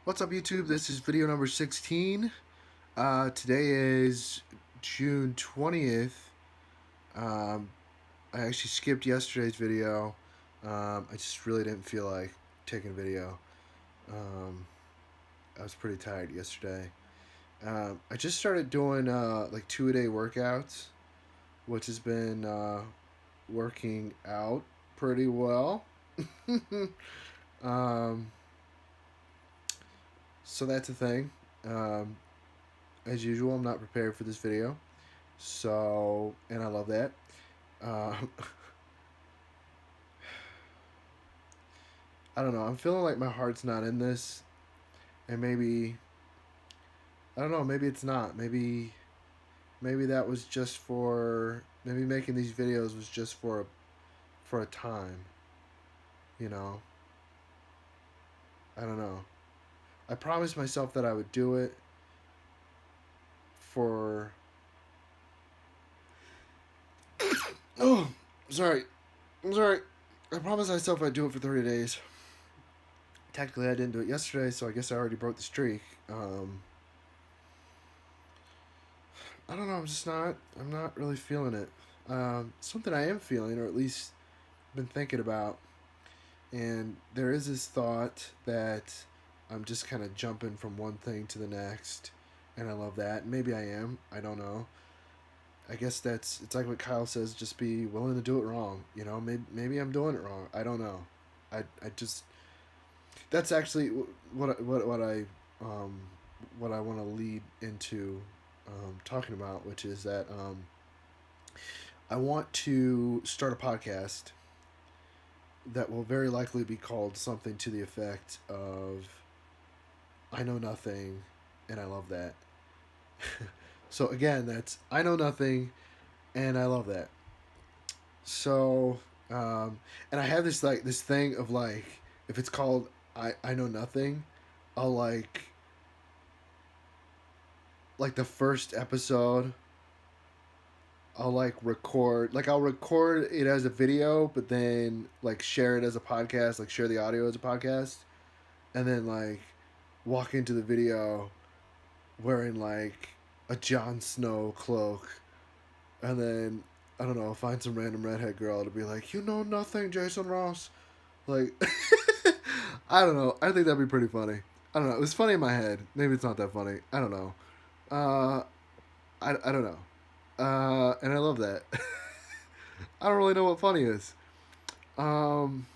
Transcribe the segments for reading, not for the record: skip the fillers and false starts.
What's up, YouTube? This is video number 16. Today is June 20th. Um, I actually skipped yesterday's video. I just really didn't feel like taking a video. Um, I was pretty tired yesterday. I just started doing like 2-a-day workouts, which has been working out pretty well. um, so that's a thing. Um, as usual, I'm not prepared for this video. So, and I love that. Um, I don't know. I'm feeling like my heart's not in this, and maybe I don't know. Maybe it's not. Maybe that was just for maybe making these videos was just for a time. You know. I don't know. I promised myself that I would do it for. Oh, sorry. I'm sorry. I promised myself I'd do it for 30 days. Technically, I didn't do it yesterday, so I guess I already broke the streak. I don't know. I'm just not. I'm not really feeling it. Something I am feeling, or at least been thinking about, and there is this thought that I'm just kind of jumping from one thing to the next, and I love that. Maybe I am. I don't know. I guess that's it's like what Kyle says. Just be willing to do it wrong. You know, maybe I'm doing it wrong. I don't know. I just that's actually um, what I want to lead into talking about, which is that I want to start a podcast that will very likely be called something to the effect of I know nothing and I love that. So again, that's I know nothing and I love that. So and I have this thing of like if it's called I know nothing, I'll like the first episode I'll I'll record it as a video, but then like share it as a podcast, like share the audio as a podcast, and then like walk into the video wearing like a Jon Snow cloak, and then I don't know, find some random redhead girl to be like, you know nothing, Jason Ross. Like, I don't know. I think that'd be pretty funny. I don't know. It was funny in my head. Maybe it's not that funny. I don't know. Uh, I don't know. And I love that. I don't really know what funny is. Um,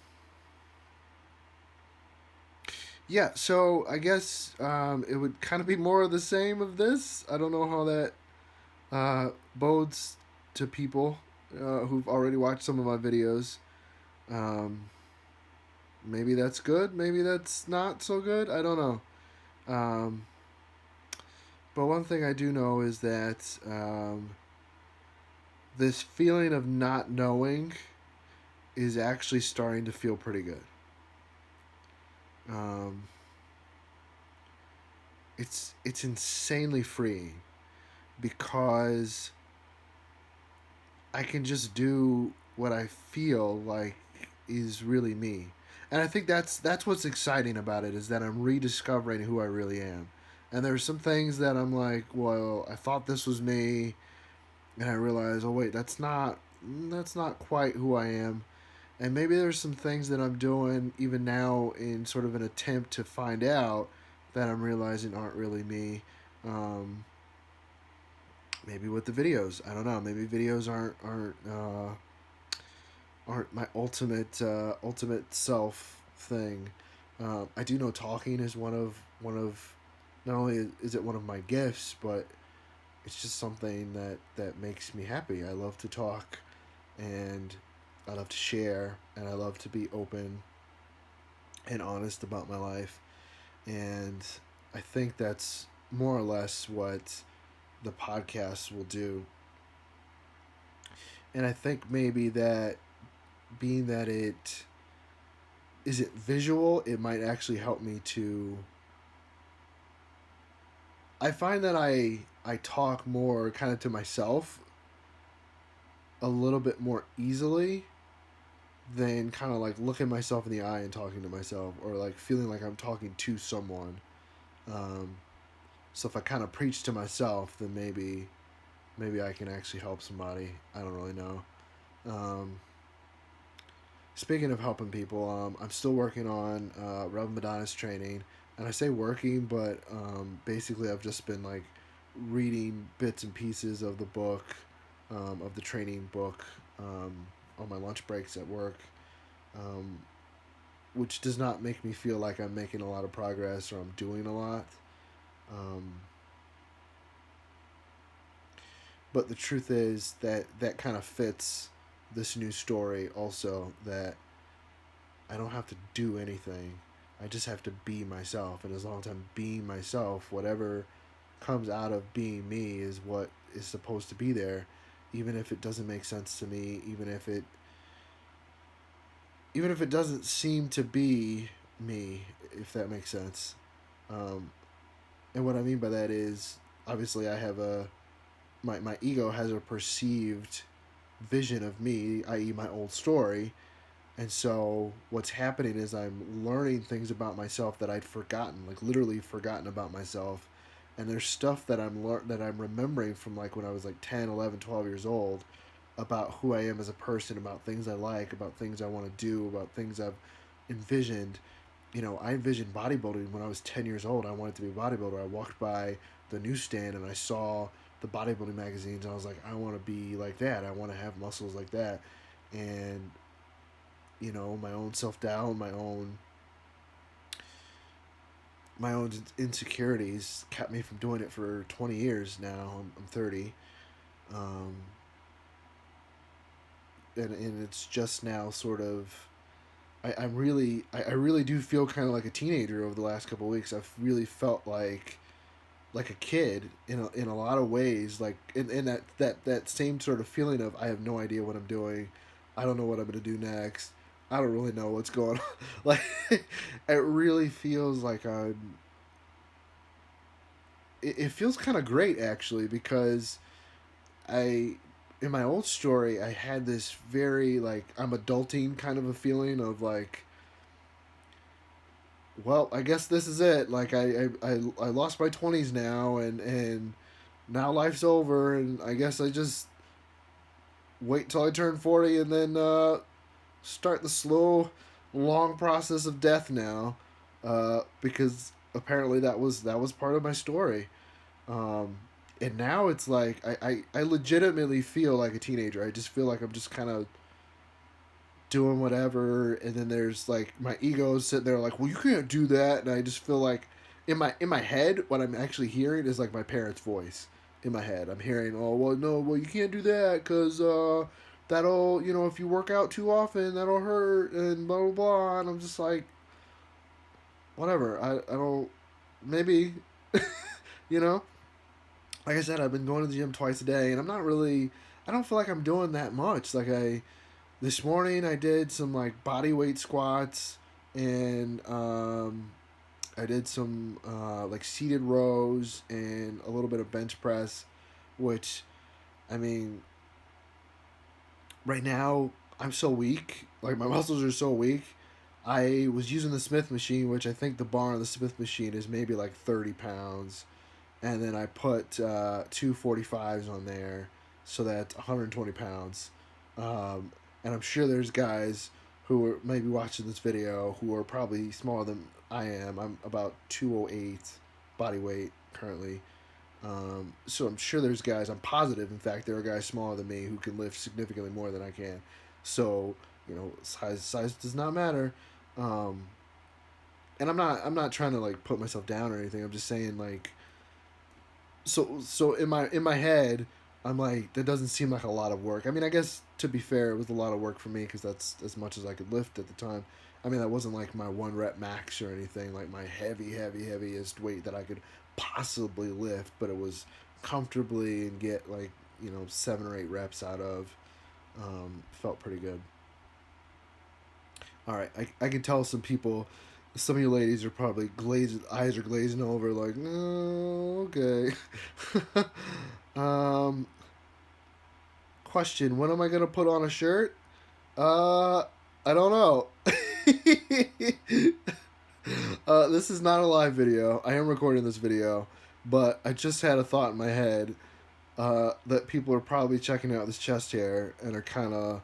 yeah, so I guess it would kind of be more of the same of this. I don't know how that bodes to people who've already watched some of my videos. Um, maybe that's good. Maybe that's not so good. I don't know. Um, but one thing I do know is that this feeling of not knowing is actually starting to feel pretty good. Um, it's insanely freeing because I can just do what I feel like is really me. And I think that's what's exciting about it is that I'm rediscovering who I really am. And there's some things that I'm like, well, I thought this was me, and I realize, oh wait, that's not quite who I am. And maybe there's some things that I'm doing even now in sort of an attempt to find out that I'm realizing aren't really me. Um, Maybe with the videos, I don't know. Maybe videos aren't my ultimate self thing. I do know talking is one of not only is it one of my gifts, but it's just something that makes me happy. I love to talk, and I love to share, and I love to be open and honest about my life. And I think that's more or less what the podcast will do. And I think maybe that being that it isn't visual, it might actually help me to. I find that I talk more kind of to myself a little bit more easily than kind of like looking myself in the eye and talking to myself or like feeling like I'm talking to someone. Um, so if I kind of preach to myself, then maybe I can actually help somebody. I don't really know. Um, Speaking of helping people, I'm still working on Rev Madonna's training, and I say working, but basically I've just been like reading bits and pieces of the book, of the training book, on my lunch breaks at work, um, which does not make me feel like I'm making a lot of progress or I'm doing a lot. Um, but the truth is that that kind of fits this new story also, that I don't have to do anything. I just have to be myself. And as long as I'm being myself, whatever comes out of being me is what is supposed to be there, even if it doesn't make sense to me, even if it doesn't seem to be me, if that makes sense. Um, and what I mean by that is, obviously I have my ego has a perceived vision of me, i.e., my old story. And so what's happening is I'm learning things about myself that I'd forgotten, like literally forgotten about myself. And there's stuff that that I'm remembering from like when I was like 10, 11, 12 years old about who I am as a person, about things I like, about things I want to do, about things I've envisioned. I envisioned bodybuilding when I was 10 years old. I wanted to be a bodybuilder. I walked by the newsstand and I saw the bodybuilding magazines and I was like, I want to be like that. I want to have muscles like that. And my own self-doubt, my own insecurities kept me from doing it for 20 years now. I'm 30. Um, and it's just now sort of I really do feel kind of like a teenager over the last couple of weeks. I've really felt like a kid in a lot of ways, like in that same sort of feeling of I have no idea what I'm doing. I don't know what I'm going to do next. I don't really know what's going on. Like it really feels like it feels kind of great actually, because I in my old story I had this very like I'm adulting kind of a feeling of like, well, I guess this is it. Like I lost my 20s now, and now life's over, and I guess I just wait till I turn 40 and then start the slow, long process of death now, because apparently that was part of my story. Um, and now it's like I legitimately feel like a teenager. I just feel like I'm just kind of doing whatever, and then there's like my ego sitting there like, well, you can't do that, and I just feel like in my head what I'm actually hearing is like my parents' voice. In my head I'm hearing, oh well, no, well, you can't do that because that'll, if you work out too often, that'll hurt and blah blah blah. And I'm just like, whatever. I don't, maybe, you know like I said, I've been going to the gym twice a day, and I don't feel like I'm doing that much. Like this morning I did some like body weight squats, and I did some like seated rows and a little bit of bench press, which, I mean, right now I'm so weak. Like my muscles are so weak. I was using the Smith machine, which I think the bar on the Smith machine is maybe like 30 pounds. And then I put two 45s on there, so that's 120 pounds. Um, and I'm sure there's guys who are maybe watching this video who are probably smaller than I am. I'm about 208 body weight currently. So I'm sure there's guys, I'm positive, in fact, there are guys smaller than me who can lift significantly more than I can. So, size does not matter. Um, and I'm not trying to like put myself down or anything. I'm just saying like, so in my head, I'm like, that doesn't seem like a lot of work. I mean, I guess to be fair, it was a lot of work for me because that's as much as I could lift at the time. I mean, that wasn't like my one rep max or anything, like my heaviest weight that I could possibly lift, but it was comfortably and get like 7 or 8 reps out of. Felt pretty good. All right, I can tell some of you ladies are probably eyes are glazing over, like, no, okay. um, Question: when am I gonna put on a shirt? Uh, I don't know. This is not a live video. I am recording this video, but I just had a thought in my head that people are probably checking out this chest hair and are kind of.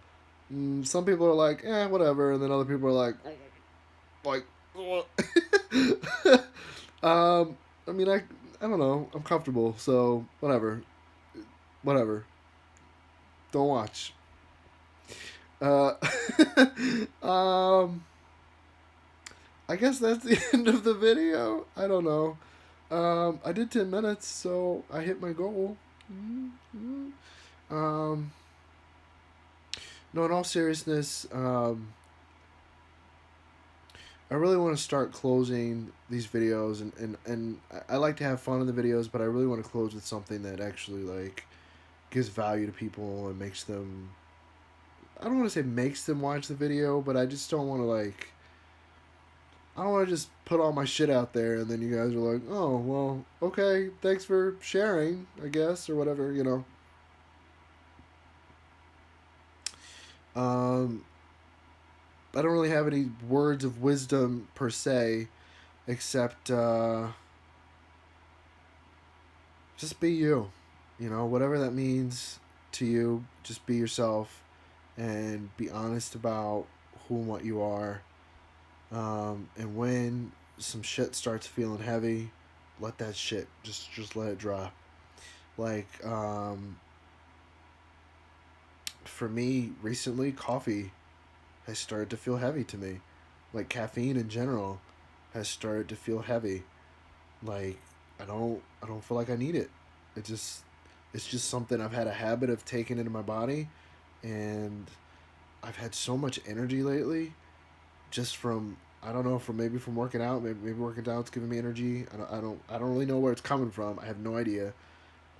Some people are like, whatever, and then other people are like, I mean, I don't know. I'm comfortable, so whatever, whatever. Don't watch. Uh, um, I guess that's the end of the video. I don't know. I did 10 minutes, so I hit my goal. Mm-hmm. Um, no, in all seriousness, I really want to start closing these videos, and I like to have fun in the videos, but I really want to close with something that actually like gives value to people and makes them. I don't want to say makes them watch the video, but I just don't want to like. I don't want to just put all my shit out there, and then you guys are like, "Oh, well, okay, thanks for sharing, I guess, or whatever," you know. Um, I don't really have any words of wisdom per se, except just be you. You know, whatever that means to you, just be yourself and be honest about who and what you are. And when some shit starts feeling heavy, let that shit just let it drop. Like for me recently, coffee has started to feel heavy to me. Like caffeine in general has started to feel heavy. Like I don't feel like I need it. It just it's just something I've had a habit of taking into my body, and I've had so much energy lately just from I don't know from maybe from working out. Maybe working out's giving me energy. I don't really know where it's coming from. I have no idea.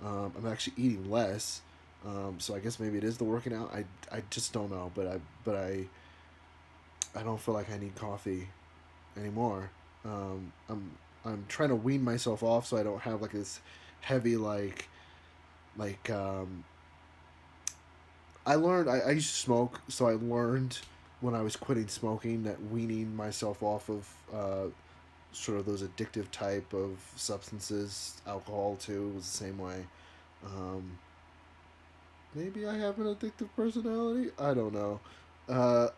I'm actually eating less, so I guess maybe it is the working out. I just don't know. But I don't feel like I need coffee anymore. I'm trying to wean myself off so I don't have like this heavy like I learned I used to smoke, so I learned when I was quitting smoking that weaning myself off of sort of those addictive type of substances, alcohol too, was the same way. Um, Maybe I have an addictive personality. I don't know. Uh,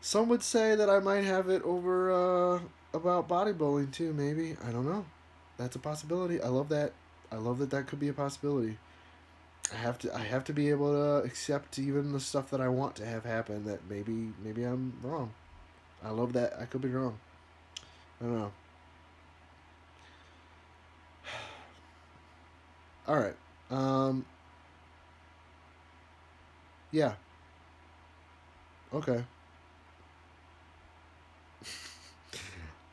some would say that I might have it over about bodybuilding too. Maybe I don't know. That's a possibility. I love that. I love that that could be a possibility. I have to be able to accept even the stuff that I want to have happen that maybe I'm wrong. I love that. I could be wrong. I don't know. All right. Um yeah. Okay.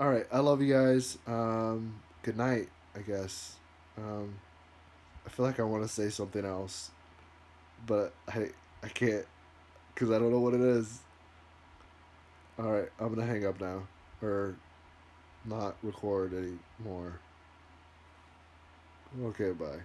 All right. I love you guys. Good night, I guess. Um I feel like I want to say something else, but I can't cuz I don't know what it is. All right. I'm going to hang up now or not record anymore. Okay, bye.